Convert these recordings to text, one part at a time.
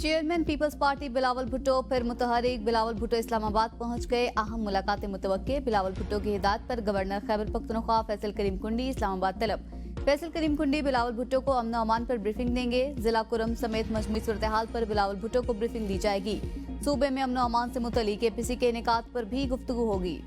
Chairman people's party Bilawal Bhutto फिर मुतहरिक बिलावल भुट्टो इस्लामाबाद पहुंच गए। अहम मुलाकातें मुतवक्के। बिलावल भुट्टो की हिदायत पर गवर्नर खैबर पख्तूनख्वा फैसल करीम कुंडी इस्लामाबाद तलब। फैसल करीम कुंडी बिलावल भुट्टो को अमन अमान पर ब्रीफिंग देंगे। जिला कुरम समेत मजमूई सूरत हाल पर बिलावल भुट्टो को ब्रीफिंग दी जाएगी। सूबे में अमन अमान से मुतल्लिक APC के इनेकात पर भी गुफ्तगू होगी।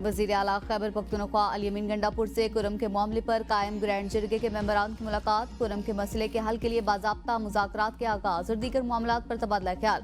वजीर आला खैबर पख्तूनख्वा अली अमीन गंडापुर से कुरम के मामले पर कायम ग्रैंड जरगे के मेंबरान की मुलाकात। कुरम के मसले के हल के लिए बाज़ाब्ता मुज़ाकरात के आगाज और दीगर मामलात पर तबादला ख्याल।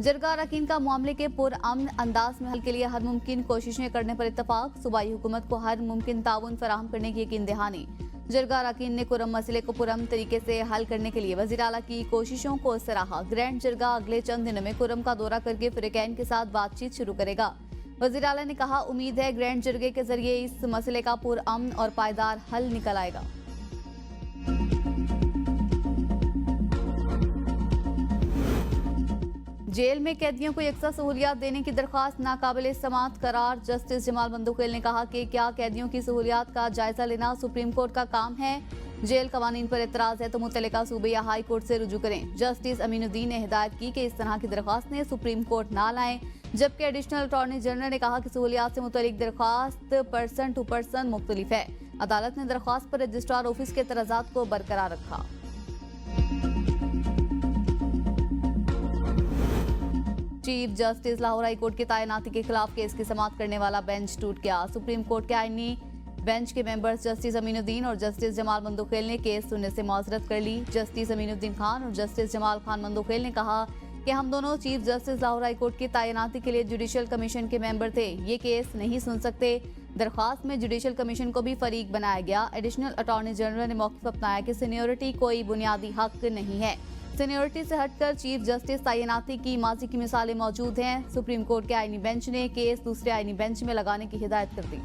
जरगा अरकान का मामले के पुरअमन अंदाज में हल के लिए हर मुमकिन कोशिशें करने पर इत्तफाक। सूबाई हुकूमत को हर मुमकिन ताउन फराहम करने की यकीन दहानी। जरगा अरकान ने कुरम मसले को पुरअमन तरीके से हल करने के लिए वजीर आला की कोशिशों को सराहा। ग्रैंड जरगा अगले चंद दिनों में कुरम का दौरा करके फ़रीक़ैन के साथ बातचीत शुरू करेगा। वज़ीर आला ने कहा, उम्मीद है ग्रैंड जरगे के जरिए इस मसले का पुरअमन और पायदार हल निकल आएगा। जेल में कैदियों को यकसा सहूलियात देने की दरख्वास्त नाकाबिल समाअत करार। जस्टिस जमाल बंदूखेल ने कहा कि क्या कैदियों की सहूलियात का जायजा लेना सुप्रीम कोर्ट का काम है। जेल कवानीन पर एतराज है तो मुतल्लिका सूबे या हाई कोर्ट से रुजू करें। जस्टिस अमीनुद्दीन ने हिदायत की कि इस तरह की दरख्वास्तें सुप्रीम कोर्ट ना लाएं। जबकि एडिशनल अटॉर्नी जनरल ने कहा कि सहूलियात से मुतल्लिक दरख्वास्त पर्सन टू पर्सन मुख्तलिफ है। अदालत ने दरख्वास्त पर रजिस्ट्रार ऑफिस के एतराजात को बरकरार रखा। Chief justice Lahore high court की तैनाती के खिलाफ केस की समाअत करने वाला बेंच टूट गया। सुप्रीम कोर्ट के आईनी बेंच के मेंबर्स जस्टिस अमीनुद्दीन और जस्टिस जमाल बंदूखेल ने केस सुनने से माजरत कर ली। जस्टिस अमीनुद्दीन खान और जस्टिस जमाल खान बंदूखेल ने कहा कि हम दोनों chief justice Lahore high court की तैनाती के लिए जुडिशल कमीशन के मेंबर थे, ये केस नहीं सुन सकते। दरख्वास्त में जुडिशल कमीशन को भी फरीक बनाया गया। एडिशनल अटॉर्नी जनरल ने मौक़िफ़ अपनाया कि सीनियोरिटी कोई बुनियादी हक नहीं है। सीनियोरिटी से हटकर चीफ जस्टिस तैनाती की माजी की मिसालें मौजूद हैं। सुप्रीम कोर्ट के आईनी बेंच ने केस दूसरे आईनी बेंच में लगाने की हिदायत कर दी।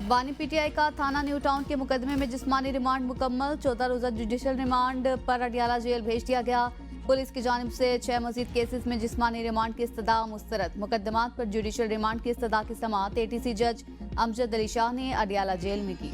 बानी PTI का थाना न्यू टाउन के मुकदमे में जिस्मानी रिमांड मुकम्मल। 14 रोजा जुडिशल रिमांड पर अडियाला जेल भेज दिया गया। पुलिस की जानिब से 6 मजीद केसेस में जिस्मानी रिमांड की इस्तदा मुस्तरद। मुकदमात पर जुडिशल रिमांड की इस्तदा की समाअत ATC जज अमजद अली शाह ने अडियाला जेल में की।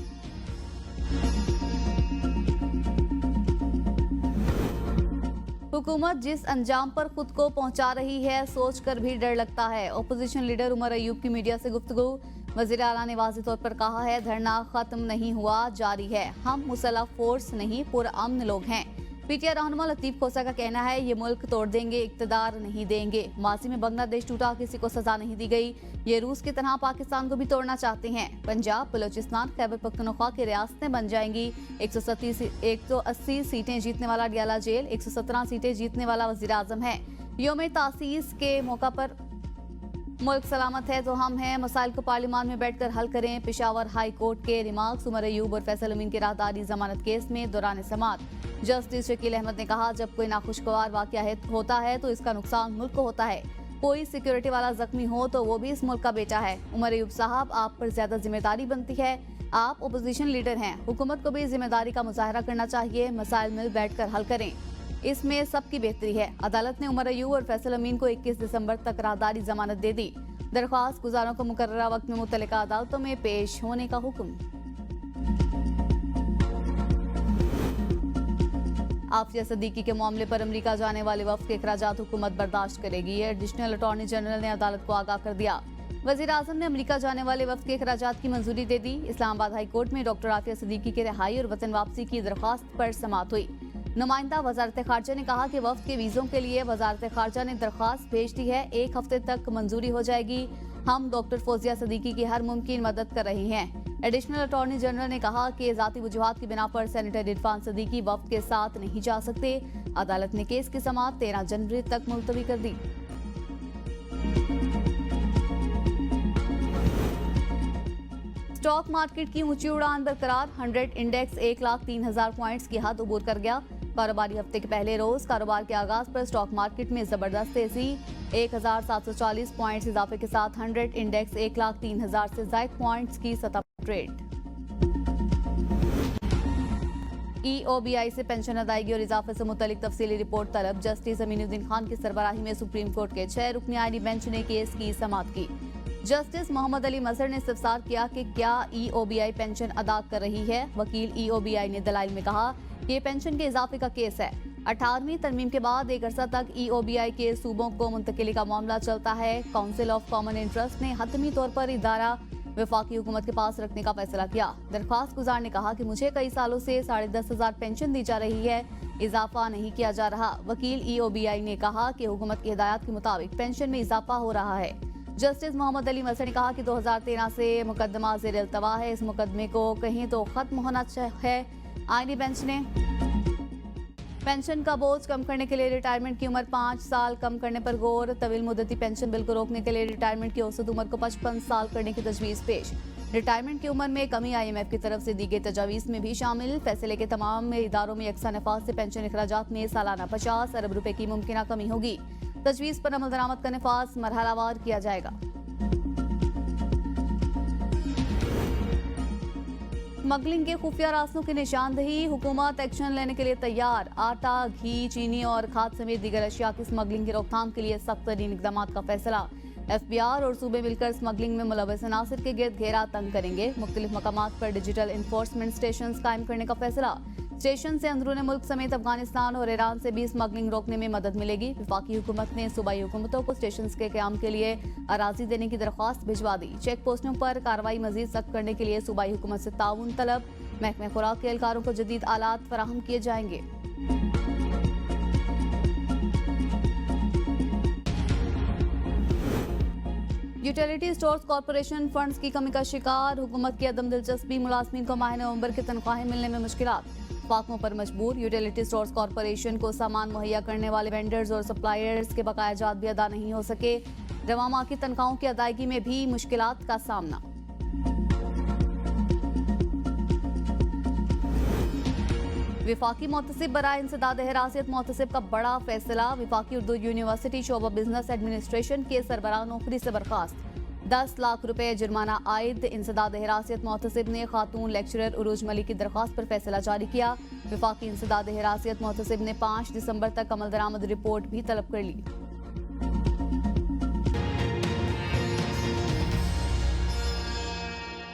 हुकूमत जिस अंजाम पर खुद को पहुंचा रही है सोच कर भी डर लगता है। अपोजिशन लीडर उमर अयूब की मीडिया से गुफ्तगू। वज़ीर आला ने वाज़ेह तौर पर कहा है, धरना खत्म नहीं हुआ, जारी है। हम मुसल्लह फोर्स नहीं पुरअमन लोग हैं। PTI रहनुमा लतीफ खोसा का कहना है, ये मुल्क तोड़ देंगे, इक़्तिदार नहीं देंगे। माजी में बांग्लादेश टूटा, किसी को सजा नहीं दी गई। ये रूस की तरह पाकिस्तान को भी तोड़ना चाहते हैं। पंजाब, बलोचिस्तान, खैबर पख्तूनख्वा की रियासतें बन जाएंगी। 180 सीटें जीतने वाला अडियाला जेल 117 सीटें जीतने वाला वज़ीर आज़म है। यौम तासीस के मौका पर मुल्क सलामत है तो हम हैं, मसाइल को पार्लियामान में बैठकर हल करें। पेशावर हाई कोर्ट के रिमार्क्स। उमर अयूब और फैसल अमीन के राहदारी जमानत केस में दौरान समाअत। जस्टिस शकील अहमद ने कहा, जब कोई नाखुशगवार वाक़या होता है तो इसका नुकसान मुल्क को होता है। कोई सिक्योरिटी वाला जख्मी हो तो वो भी इस मुल्क का बेटा है। उमर अयूब साहब, आप पर ज्यादा जिम्मेदारी बनती है। आप ओपोजिशन लीडर हैं, हुकूमत को भी जिम्मेदारी का मुजाहरा करना चाहिए। मसाइल मिल बैठ कर हल करें, इसमें सबकी बेहतरी है। अदालत ने उमर अयूब और फैसल अमीन को 21 दिसंबर तक राहदारी जमानत दे दी। दरख्वास्त गुजारों को मुकर्ररा वक्त में मुतल्लिका अदालतों में पेश होने का हुक्म। आफिया सदीकी के मामले पर अमेरिका जाने वाले वफ्द के अखराजात हुकूमत बर्दाश्त करेगी। एडिशनल अटॉर्नी जनरल ने अदालत को आगाह कर दिया। वज़ीर आज़म ने अमेरिका जाने वाले वफ्द के अखराजात की मंजूरी दे दी। इस्लामाबाद हाई कोर्ट में डॉक्टर आफिया सदीकी की रिहाई और वतन वापसी की दरख्वास्त पर समाअत हुई। नुमाइंदा वजारत खारजा ने कहा कि वफ्द के वीज़ों के लिए वजारत खारजा ने दरख्वास्त भेज दी है, 1 हफ्ते तक मंजूरी हो जाएगी। हम डॉक्टर फौजिया सदीकी की हर मुमकिन मदद कर रहे हैं। एडिशनल अटॉर्नी जनरल ने कहा कि ज़ाती वजूहात की बिना पर सेनेटर इरफान सदीकी वफ्द के साथ नहीं जा सकते। अदालत ने केस की समाअत 13 जनवरी तक मुलतवी कर दी। स्टॉक मार्केट की ऊंची उड़ान बरकरार। 100 इंडेक्स 1,03,000 पॉइंट्स की हद अबूर कर गया। कारोबारी हफ्ते के पहले रोज कारोबार के आगाज पर स्टॉक मार्केट में जबरदस्त तेजी। 1,740 पॉइंट्स इजाफे के साथ 100 इंडेक्स 1,03,000 से ज्यादा पॉइंट्स की सतह पर ट्रेड। EOBI से पेंशन अदायगी और इजाफे से मुतल्लिक तफसीली रिपोर्ट तलब। जस्टिस अमीनुद्दीन खान की सरबराही में सुप्रीम कोर्ट के 6 रुकनी आईनी बेंच ने केस की समाअत की। जस्टिस मोहम्मद अली मजहर ने इस्तफसार किया कि क्या ईओबीआई पेंशन अदा कर रही है। वकील ईओबीआई ने दलाइल में कहा कि ये पेंशन के इजाफे का केस है। 18वीं तरमीम के बाद एक अरसा तक ईओबीआई के सूबों को मुंतकिली का मामला चलता है। काउंसिल ऑफ कॉमन इंटरेस्ट ने हतमी तौर पर इदारा वफाकी हुकूमत के पास रखने का फैसला किया। दरख्वास्त गुजार ने कहा कि मुझे कई सालों से 10,500 पेंशन दी जा रही है, इजाफा नहीं किया जा रहा। वकील ईओबीआई ने कहा कि हुकूमत की हिदायत के मुताबिक पेंशन में इजाफा हो रहा है। जस्टिस मोहम्मद अली मजहर ने कहा कि 2013 से मुकदमा ज़ेर इल्तवा है। इस मुकदमे को कहीं तो खत्म होना है। आईनी बेंच ने पेंशन का बोझ कम करने के लिए रिटायरमेंट की उम्र 5 साल कम करने पर गौर। तवील मुद्दती पेंशन बिल को रोकने के लिए रिटायरमेंट की औसत उम्र को 55 साल करने की तजवीज़ पेश। रिटायरमेंट की उम्र में कमी IMF की तरफ से दी गई तजावीज़ में भी शामिल। फैसले के तमाम इदारों में यकसा नफाज से पेंशन अखराजात में सालाना 50 अरब रुपए की मुमकिन कमी होगी। तजवीज़ पर अमल दरामद का नफाज मरहलावार किया जाएगा। स्मगलिंग के खुफिया रास्तों की निशानदेही, हुकूमत एक्शन लेने के लिए तैयार। आटा, घी, चीनी और खाद समेत दीगर अशिया की स्मगलिंग की रोकथाम के लिए सख्त तरीन इकदाम का फैसला। FBR और सूबे मिलकर स्मगलिंग में मुलव्वस अनासिर के गिर्द घेरा तंग करेंगे। मुख्तलिफ मकामात पर डिजिटल इन्फोर्समेंट स्टेशन कायम करने का फैसला। स्टेशन से अंदरूनी मुल्क समेत अफगानिस्तान और ईरान से भी स्मगलिंग रोकने में मदद मिलेगी। वफाकी हुकूमत ने सूबाई हुकूमतों को स्टेशन के क़याम के लिए अराजी देने की दरख्वास्त भिजवा दी। चेक पोस्टों पर कार्रवाई मजीद सख्त करने के लिए सूबाई हुकूमत से ताउन तलब। महकमे खुराक के एहलकारों को जदीद आलात फराहम किए जाएंगे। यूटिलिटी स्टोर्स कॉरपोरेशन फंड्स की कमी का शिकार। हुकूमत की अदम दिलचस्पी, मुलाजमीन को माह नवंबर की तनख्वाहें मिलने में मुश्किलात। फाकमों पर मजबूर। यूटिलिटी स्टोर्स कॉरपोरेशन को सामान मुहैया करने वाले वेंडर्स और सप्लायर्स के बकाया जात भी अदा नहीं हो सके। रवा माह की तनख्वाहों की अदायगी में भी मुश्किलात का सामना। विफाकी मोहतसिब बराए इंसदाद हिरासत मोहतसिब का बड़ा फैसला। विफाकी उर्दू यूनिवर्सिटी शोबा बिजनेस एडमिनिस्ट्रेशन के सरबराह नौकरी से बर्खास्त। 10 लाख रुपए जुर्माना आयद। इंसदाद हिरासत मोहतसिब ने खातून लेक्चरर उरूज मलिक की दरख्वास्त पर फैसला जारी किया। विफाकी इंसदाद हिरासत मोहतसिब ने 5 दिसंबर तक अमल दरामद रिपोर्ट भी तलब कर ली।